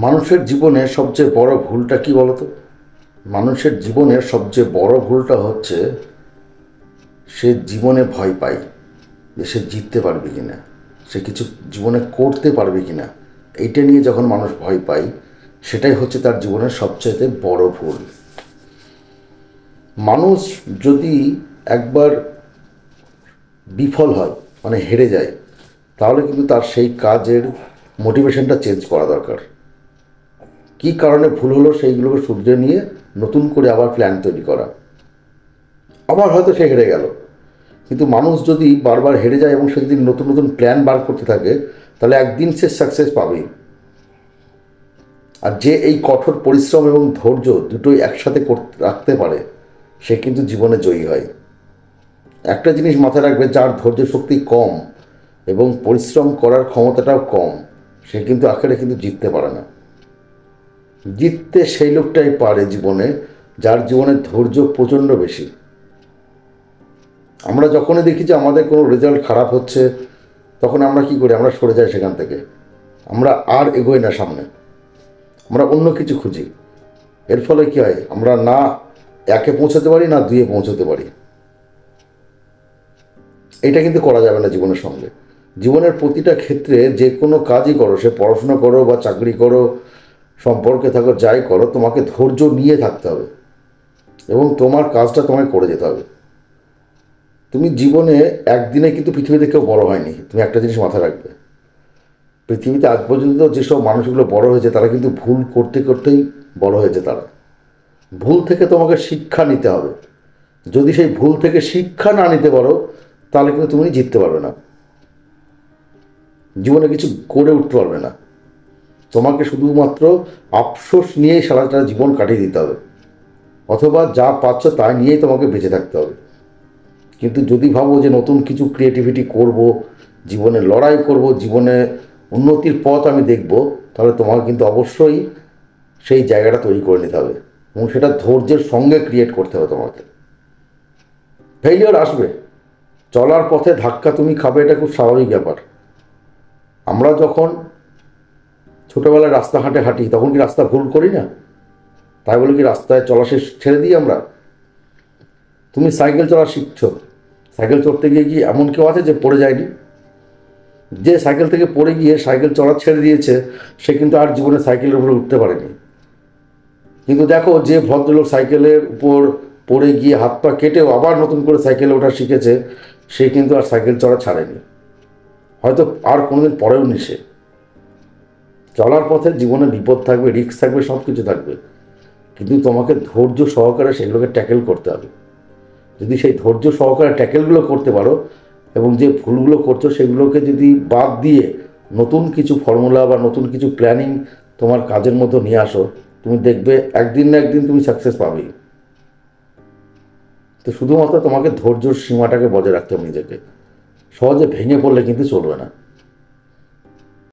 মানুষের জীবনে সবচেয়ে বড় ভুলটা কি বলতো? মানুষের জীবনের সবচেয়ে বড় ভুলটা হচ্ছে সে জীবনে ভয় পায় যে সে জিততে পারবে কি না, সে কিছু জীবনে করতে পারবে কি না। এইটা নিয়ে যখন মানুষ ভয় পায়, সেটাই হচ্ছে তার জীবনের সবচেয়ে বড় ভুল। মানুষ যদি একবার বিফল হয়, মানে হেরে যায়, তাহলে কিন্তু তার সেই কাজের মোটিভেশনটা চেঞ্জ করা দরকার। কী কারণে ভুল হলো সেইগুলোকে শুধরে নিয়ে নতুন করে আবার প্ল্যান তৈরি করা। আবার হয়তো সে হেরে গেল, কিন্তু মানুষ যদি বারবার হেরে যায় এবং সে যদি নতুন নতুন প্ল্যান বার করতে থাকে, তাহলে একদিন সে সাকসেস পাবেই। আর যে এই কঠোর পরিশ্রম এবং ধৈর্য দুটোই একসাথে রাখতে পারে, সে কিন্তু জীবনে জয়ী হয়। একটা জিনিস মাথায় রাখবে, যার ধৈর্য শক্তি কম এবং পরিশ্রম করার ক্ষমতাটাও কম, সে কিন্তু আখেরে কিন্তু জিততে পারে না। জিততে সেই লোকটাই পারে জীবনে, যার জীবনের ধৈর্য প্রচণ্ড বেশি। আমরা যখনই দেখি যে আমাদের কোনো রেজাল্ট খারাপ হচ্ছে, তখন আমরা কি করি? আমরা সরে যাই সেখান থেকে, আমরা আর এগোই না সামনে, আমরা অন্য কিছু খুঁজি। এর ফলে কী হয়? আমরা না একে পৌঁছাতে পারি, না দুয়ে পৌঁছাতে পারি। এটা কিন্তু করা যাবে না জীবনের সঙ্গে। জীবনের প্রতিটা ক্ষেত্রে যে কোনো কাজই করো, সে পড়াশোনা করো বা চাকরি করো, সম্পর্কে থাকো, যাই করো, তোমাকে ধৈর্য নিয়ে থাকতে হবে এবং তোমার কাজটা তোমায় করে যেতে হবে। তুমি জীবনে একদিনে কিন্তু পৃথিবীতে কেউ বড় হয়নি। তুমি একটা জিনিস মাথায় রাখবে, পৃথিবীতে আজ পর্যন্ত যেসব মানুষগুলো বড় হয়েছে, তারা কিন্তু ভুল করতে করতেই বড় হয়েছে। তারা ভুল থেকে তোমাকে শিক্ষা নিতে হবে। যদি সেই ভুল থেকে শিক্ষা না নিতে পারো, তাহলে কিন্তু তুমি জিততে পারবে না, জীবনে কিছু করে উঠতে পারবে না। তোমাকে শুধুমাত্র আফসোস নিয়েই সারাটা জীবন কাটিয়ে দিতে হবে, অথবা যা পাচ্ছ তা নিয়েই তোমাকে বেঁচে থাকতে হবে। কিন্তু যদি ভাবো যে নতুন কিছু ক্রিয়েটিভিটি করব, জীবনে লড়াই করব, জীবনে উন্নতির পথ আমি দেখব, তাহলে তোমাকে কিন্তু অবশ্যই সেই জায়গাটা তৈরি করে নিতে হবে এবং সেটা ধৈর্যের সঙ্গে ক্রিয়েট করতে হবে তোমাকে। ফেইলিওর আসবে, চলার পথে ধাক্কা তুমি খাবে, এটা খুব স্বাভাবিক ব্যাপার। আমরা যখন ছোটোবেলায় রাস্তাঘাটে হাঁটি, তখন কি রাস্তা ভুল করি না? তাই বলে কি রাস্তায় চলা ছেড়ে দিই আমরা? তুমি সাইকেল চলা শিখছো, সাইকেল চড়তে গিয়ে কি এমন কেউ আছে যে পড়ে যায়নি? যে সাইকেল থেকে পড়ে গিয়ে সাইকেল চড়া ছেড়ে দিয়েছে, সে কিন্তু আর জীবনে সাইকেলের উপরে উঠতে পারেনি। কিন্তু দেখো, যে ভদ্রলোক সাইকেলের উপর পড়ে গিয়ে হাত পা কেটেও আবার নতুন করে সাইকেলে ওঠা শিখেছে, সে কিন্তু আর সাইকেল চড়া ছাড়েনি, হয়তো আর কোনোদিন পরেও নি সে। চলার পথে জীবনে বিপদ থাকবে, রিস্ক থাকবে, সব কিছু থাকবে, কিন্তু তোমাকে ধৈর্য সহকারে সেগুলোকে ট্যাকেল করতে হবে। যদি সেই ধৈর্য সহকারে ট্যাকেলগুলো করতে পারো এবং যে ভুলগুলো করছো সেগুলোকে যদি বাদ দিয়ে নতুন কিছু ফর্মুলা বা নতুন কিছু প্ল্যানিং তোমার কাজের মধ্যে নিয়ে আসো, তুমি দেখবে একদিন না একদিন তুমি সাকসেস পাবেই। তো শুধুমাত্র তোমাকে ধৈর্যর সীমাটাকে বজায় রাখতে হবে নিজেকে। সহজে ভেঙে পড়লে কিন্তু চলবে না।